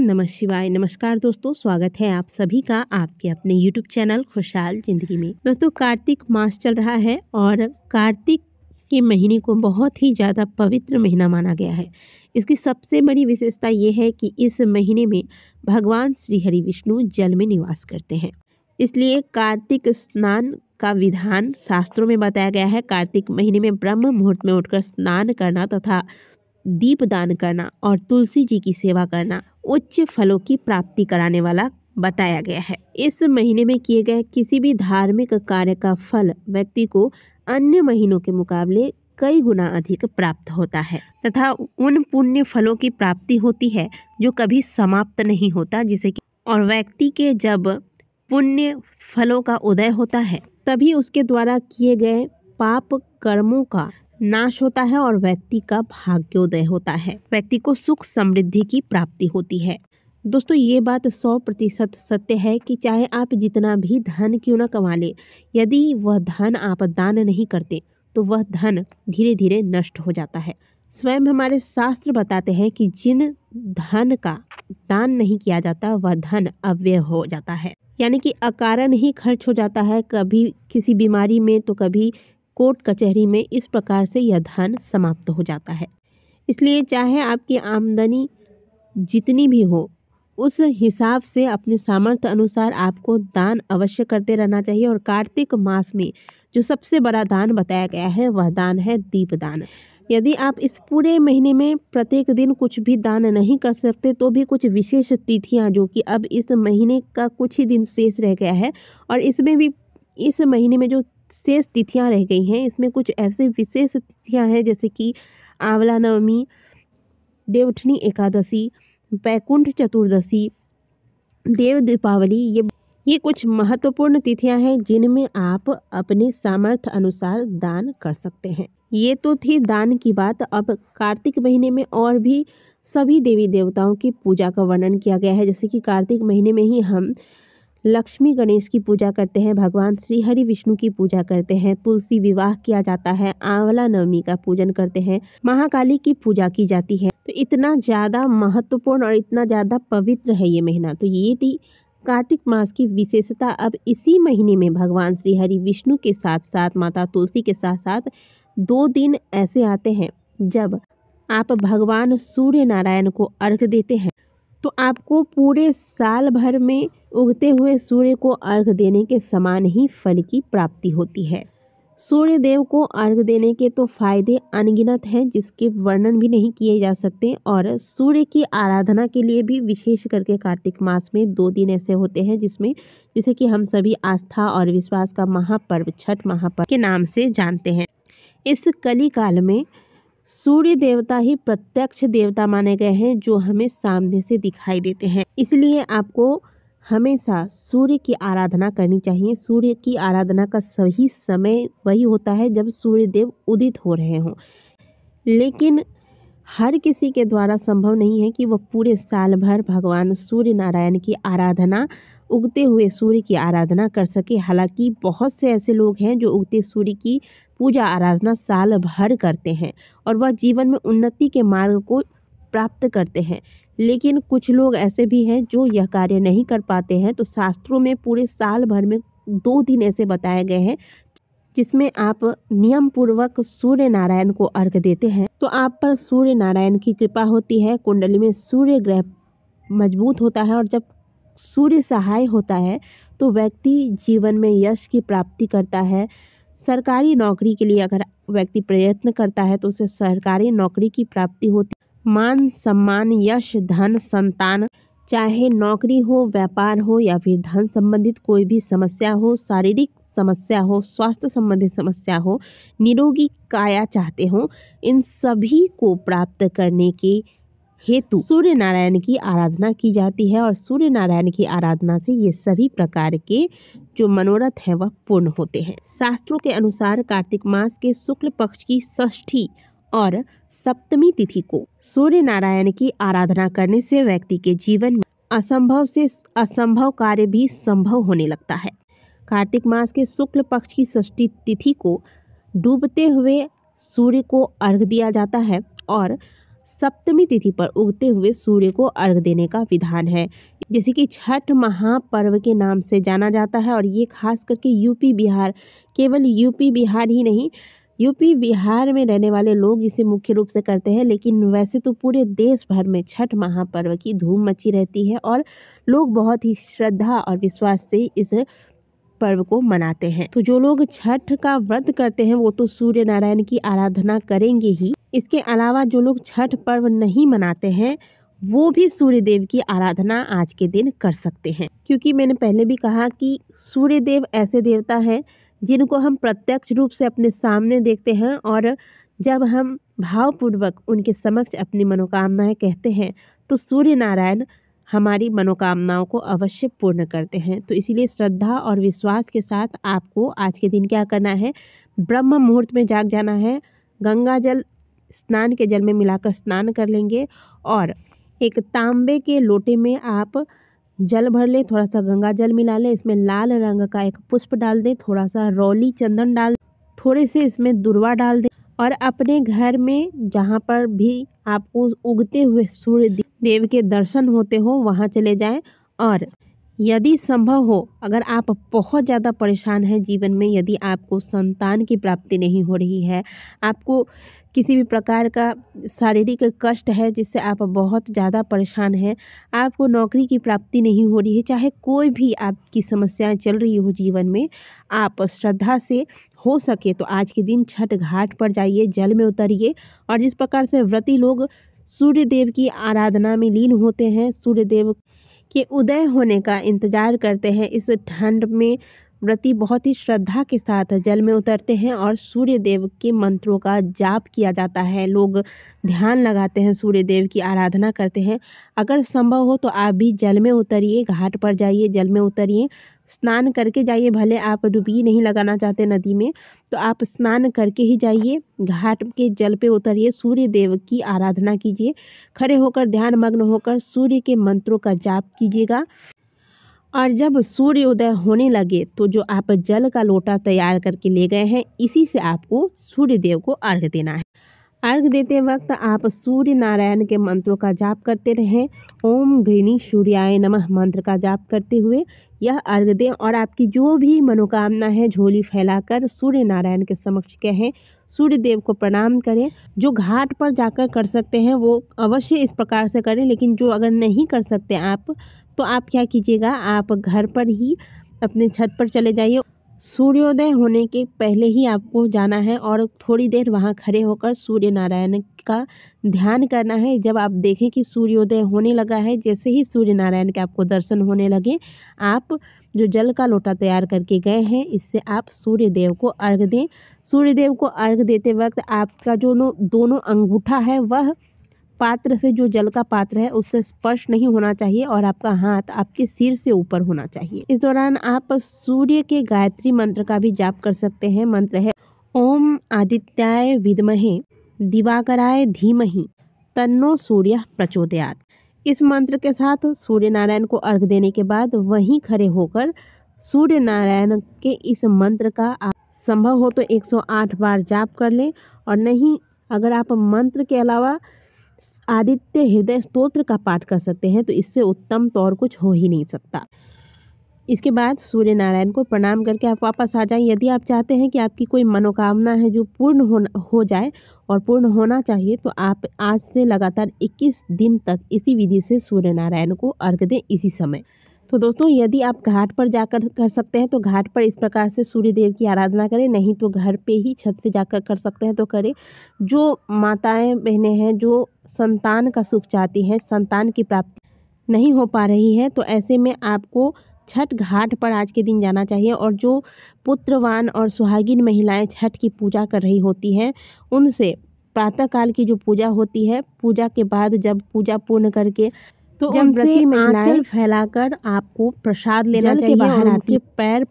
नमः शिवाय। नमस्कार दोस्तों, स्वागत है आप सभी का आपके अपने YouTube चैनल खुशहाल जिंदगी में। दोस्तों, कार्तिक मास चल रहा है और कार्तिक के महीने को बहुत ही ज़्यादा पवित्र महीना माना गया है। इसकी सबसे बड़ी विशेषता ये है कि इस महीने में भगवान श्री हरि विष्णु जल में निवास करते हैं, इसलिए कार्तिक स्नान का विधान शास्त्रों में बताया गया है। कार्तिक महीने में ब्रह्म मुहूर्त में उठकर स्नान करना तथा दीप दान करना और तुलसी जी की सेवा करना उच्च फलों की प्राप्ति कराने वाला बताया गया है। इस महीने में किए गए किसी भी धार्मिक कार्य का फल व्यक्ति को अन्य महीनों के मुकाबले कई गुना अधिक प्राप्त होता है तथा उन पुण्य फलों की प्राप्ति होती है जो कभी समाप्त नहीं होता, जिसे कि और व्यक्ति के जब पुण्य फलों का उदय होता है तभी उसके द्वारा किए गए पाप कर्मों का नाश होता है और व्यक्ति का भाग्योदय होता है। व्यक्ति को सुख समृद्धि की प्राप्ति होती है। दोस्तों, ये बात 100% सत्य है कि चाहे आप जितना भी धन क्यों न कमा ले, यदि वह धन आप दान नहीं करते तो वह धन धीरे धीरे नष्ट हो जाता है। स्वयं हमारे शास्त्र बताते हैं कि जिन धन का दान नहीं किया जाता वह धन अव्यय हो जाता है, यानी कि अकारण ही खर्च हो जाता है, कभी किसी बीमारी में तो कभी कोर्ट कचहरी में। इस प्रकार से यह धन समाप्त हो जाता है। इसलिए चाहे आपकी आमदनी जितनी भी हो, उस हिसाब से अपने सामर्थ्य अनुसार आपको दान अवश्य करते रहना चाहिए। और कार्तिक मास में जो सबसे बड़ा दान बताया गया है वह दान है दीप दान। यदि आप इस पूरे महीने में प्रत्येक दिन कुछ भी दान नहीं कर सकते तो भी कुछ विशेष तिथियां, जो कि अब इस महीने का कुछ ही दिन शेष रह गया है और इसमें भी इस महीने में जो शेष तिथियां रह गई हैं, इसमें कुछ ऐसे विशेष तिथियां हैं जैसे कि आंवला नवमी, देवउठनी एकादशी, बैकुंठ चतुर्दशी, देव दीपावली। ये कुछ महत्वपूर्ण तिथियां हैं जिनमें आप अपने सामर्थ्य अनुसार दान कर सकते हैं। ये तो थी दान की बात। अब कार्तिक महीने में और भी सभी देवी देवताओं की पूजा का वर्णन किया गया है। जैसे कि कार्तिक महीने में ही हम लक्ष्मी गणेश की पूजा करते हैं, भगवान श्री हरि विष्णु की पूजा करते हैं, तुलसी विवाह किया जाता है, आंवला नवमी का पूजन करते हैं, महाकाली की पूजा की जाती है। तो इतना ज़्यादा महत्वपूर्ण और इतना ज़्यादा पवित्र है ये महीना। तो ये थी कार्तिक मास की विशेषता। अब इसी महीने में भगवान श्री हरि विष्णु के साथ साथ माता तुलसी के साथ साथ 2 दिन ऐसे आते हैं जब आप भगवान सूर्य नारायण को अर्घ्य देते हैं तो आपको पूरे साल भर में उगते हुए सूर्य को अर्घ्य देने के समान ही फल की प्राप्ति होती है। सूर्य देव को अर्घ्य देने के तो फायदे अनगिनत हैं, जिसके वर्णन भी नहीं किए जा सकते। और सूर्य की आराधना के लिए भी विशेष करके कार्तिक मास में 2 दिन ऐसे होते हैं जिसमें जिसे कि हम सभी आस्था और विश्वास का महापर्व छठ महापर्व के नाम से जानते हैं। इस कली काल में सूर्य देवता ही प्रत्यक्ष देवता माने गए हैं जो हमें सामने से दिखाई देते हैं। इसलिए आपको हमेशा सूर्य की आराधना करनी चाहिए। सूर्य की आराधना का सही समय वही होता है जब सूर्य देव उदित हो रहे हों, लेकिन हर किसी के द्वारा संभव नहीं है कि वह पूरे साल भर भगवान सूर्य नारायण की आराधना, उगते हुए सूर्य की आराधना कर सके। हालांकि बहुत से ऐसे लोग हैं जो उगते सूर्य की पूजा आराधना साल भर करते हैं और वह जीवन में उन्नति के मार्ग को प्राप्त करते हैं, लेकिन कुछ लोग ऐसे भी हैं जो यह कार्य नहीं कर पाते हैं। तो शास्त्रों में पूरे साल भर में 2 दिन ऐसे बताए गए हैं जिसमें आप नियम पूर्वक सूर्य नारायण को अर्घ्य देते हैं तो आप पर सूर्य नारायण की कृपा होती है। कुंडली में सूर्य ग्रह मजबूत होता है और जब सूर्य सहाय होता है तो व्यक्ति जीवन में यश की प्राप्ति करता है। सरकारी नौकरी के लिए अगर व्यक्ति प्रयत्न करता है तो उसे सरकारी नौकरी की प्राप्ति होती है। मान सम्मान, यश, धन, संतान, चाहे नौकरी हो, व्यापार हो या फिर धन संबंधित कोई भी समस्या हो, शारीरिक समस्या हो, स्वास्थ्य संबंधित समस्या हो, निरोगी काया चाहते हो, इन सभी को प्राप्त करने के हेतु सूर्य नारायण की आराधना की जाती है। और सूर्य नारायण की आराधना से ये सभी प्रकार के जो मनोरथ हैं वह पूर्ण होते हैं। शास्त्रों के अनुसार कार्तिक मास के शुक्ल पक्ष की षष्ठी और सप्तमी तिथि को सूर्य नारायण की आराधना करने से व्यक्ति के जीवन में असंभव से असंभव कार्य भी संभव होने लगता है। कार्तिक मास के शुक्ल पक्ष की षष्ठी तिथि को डूबते हुए सूर्य को अर्घ्य दिया जाता है और सप्तमी तिथि पर उगते हुए सूर्य को अर्घ देने का विधान है, जैसे कि छठ महापर्व के नाम से जाना जाता है। और ये खास करके यूपी बिहार, केवल यूपी बिहार ही नहीं, यूपी बिहार में रहने वाले लोग इसे मुख्य रूप से करते हैं, लेकिन वैसे तो पूरे देश भर में छठ महापर्व की धूम मची रहती है और लोग बहुत ही श्रद्धा और विश्वास से इस पर्व को मनाते हैं। तो जो लोग छठ का व्रत करते हैं वो तो सूर्य नारायण की आराधना करेंगे ही। इसके अलावा जो लोग छठ पर्व नहीं मनाते हैं वो भी सूर्य देव की आराधना आज के दिन कर सकते हैं, क्योंकि मैंने पहले भी कहा कि सूर्य देव ऐसे देवता हैं जिनको हम प्रत्यक्ष रूप से अपने सामने देखते हैं, और जब हम भावपूर्वक उनके समक्ष अपनी मनोकामनाएं कहते हैं तो सूर्य नारायण हमारी मनोकामनाओं को अवश्य पूर्ण करते हैं। तो इसीलिए श्रद्धा और विश्वास के साथ आपको आज के दिन क्या करना है, ब्रह्म मुहूर्त में जाग जाना है, गंगा जल स्नान के जल में मिलाकर स्नान कर लेंगे, और एक तांबे के लोटे में आप जल भर लें, थोड़ा सा गंगा जल मिला लें, इसमें लाल रंग का एक पुष्प डाल दें, थोड़ा सा रौली चंदन डाल, थोड़े से इसमें दुर्वा डाल दें, और अपने घर में जहाँ पर भी आपको उगते हुए सूर्य देव के दर्शन होते हो वहाँ चले जाएं। और यदि संभव हो, अगर आप बहुत ज़्यादा परेशान हैं जीवन में, यदि आपको संतान की प्राप्ति नहीं हो रही है, आपको किसी भी प्रकार का शारीरिक कष्ट है जिससे आप बहुत ज़्यादा परेशान हैं, आपको नौकरी की प्राप्ति नहीं हो रही है, चाहे कोई भी आपकी समस्याएं चल रही हो जीवन में, आप श्रद्धा से हो सके तो आज के दिन छठ घाट पर जाइए, जल में उतरिए। और जिस प्रकार से व्रती लोग सूर्य देव की आराधना में लीन होते हैं, सूर्य देव के उदय होने का इंतजार करते हैं, इस ठंड में व्रती बहुत ही श्रद्धा के साथ जल में उतरते हैं और सूर्य देव के मंत्रों का जाप किया जाता है, लोग ध्यान लगाते हैं, सूर्य देव की आराधना करते हैं। अगर संभव हो तो आप भी जल में उतरिए, घाट पर जाइए, जल में उतरिए, स्नान करके जाइए। भले आप डुबकी नहीं लगाना चाहते नदी में तो आप स्नान करके ही जाइए, घाट के जल पे उतरिए, सूर्य देव की आराधना कीजिए, खड़े होकर ध्यान मग्न होकर सूर्य के मंत्रों का जाप कीजिएगा। और जब सूर्य उदय होने लगे तो जो आप जल का लोटा तैयार करके ले गए हैं, इसी से आपको सूर्य देव को अर्घ देना है। अर्घ देते वक्त आप सूर्य नारायण के मंत्रों का जाप करते रहें। ओम गृणी सूर्याय नमः मंत्र का जाप करते हुए यह अर्घ दें, और आपकी जो भी मनोकामना है झोली फैलाकर सूर्य नारायण के समक्ष कहें, सूर्य देव को प्रणाम करें। जो घाट पर जाकर कर सकते हैं वो अवश्य इस प्रकार से करें, लेकिन जो अगर नहीं कर सकते आप तो आप क्या कीजिएगा, आप घर पर ही अपने छत पर चले जाइए। सूर्योदय होने के पहले ही आपको जाना है और थोड़ी देर वहाँ खड़े होकर सूर्य नारायण का ध्यान करना है। जब आप देखें कि सूर्योदय होने लगा है, जैसे ही सूर्य नारायण के आपको दर्शन होने लगे, आप जो जल का लोटा तैयार करके गए हैं इससे आप सूर्य देव को अर्घ दें। सूर्य देव को अर्घ देते वक्त आपका जो दोनों अंगूठा है वह पात्र से, जो जल का पात्र है उससे स्पर्श नहीं होना चाहिए, और आपका हाथ आपके सिर से ऊपर होना चाहिए। इस दौरान आप सूर्य के गायत्री मंत्र का भी जाप कर सकते हैं। मंत्र है ओम आदित्याय विद्महे दिवाकराय धीमहि तन्नो सूर्य प्रचोदयात्। इस मंत्र के साथ सूर्य नारायण को अर्घ देने के बाद वहीं खड़े होकर सूर्य नारायण के इस मंत्र का आप संभव हो तो 108 बार जाप कर लें, और नहीं अगर आप मंत्र के अलावा आदित्य हृदय स्तोत्र का पाठ कर सकते हैं तो इससे उत्तम तो और कुछ हो ही नहीं सकता। इसके बाद सूर्य नारायण को प्रणाम करके आप वापस आ जाएं। यदि आप चाहते हैं कि आपकी कोई मनोकामना है जो पूर्ण हो जाए और पूर्ण होना चाहिए, तो आप आज से लगातार 21 दिन तक इसी विधि से सूर्य नारायण को अर्घ दें इसी समय। तो दोस्तों, यदि आप घाट पर जाकर कर सकते हैं तो घाट पर इस प्रकार से सूर्य देव की आराधना करें, नहीं तो घर पे ही छत से जाकर कर सकते हैं तो करें। जो माताएं बहनें हैं जो संतान का सुख चाहती हैं, संतान की प्राप्ति नहीं हो पा रही है, तो ऐसे में आपको छठ घाट पर आज के दिन जाना चाहिए। और जो पुत्रवान और सुहागिन महिलाएं छठ की पूजा कर रही होती हैं उनसे प्रातःकाल की जो पूजा होती है, पूजा के बाद जब पूजा पूर्ण करके तो उनसे आंचल फैलाकर आपको प्रसाद लेना चाहिए, बाहर आके पैर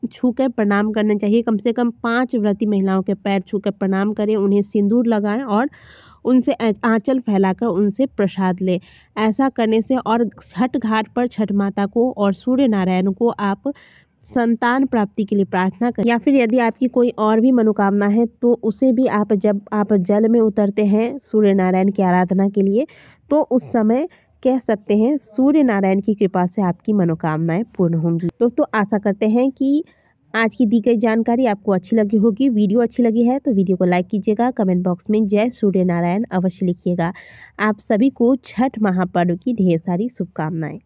छूकर प्रणाम करना चाहिए। कम से कम 5 व्रती महिलाओं के पैर छूकर प्रणाम करें, उन्हें सिंदूर लगाएं और उनसे आंचल फैलाकर उनसे प्रसाद लें। ऐसा करने से, और छठ घाट पर छठ माता को और सूर्य नारायण को आप संतान प्राप्ति के लिए प्रार्थना करें, या फिर यदि आपकी कोई और भी मनोकामना है तो उसे भी आप जब आप जल में उतरते हैं सूर्य नारायण की आराधना के लिए, तो उस समय कह सकते हैं सूर्य नारायण की कृपा से आपकी मनोकामनाएं पूर्ण होंगी। दोस्तों आशा करते हैं कि आज की दी गई जानकारी आपको अच्छी लगी होगी। वीडियो अच्छी लगी है तो वीडियो को लाइक कीजिएगा, कमेंट बॉक्स में जय सूर्य नारायण अवश्य लिखिएगा। आप सभी को छठ महापर्व की ढेर सारी शुभकामनाएं।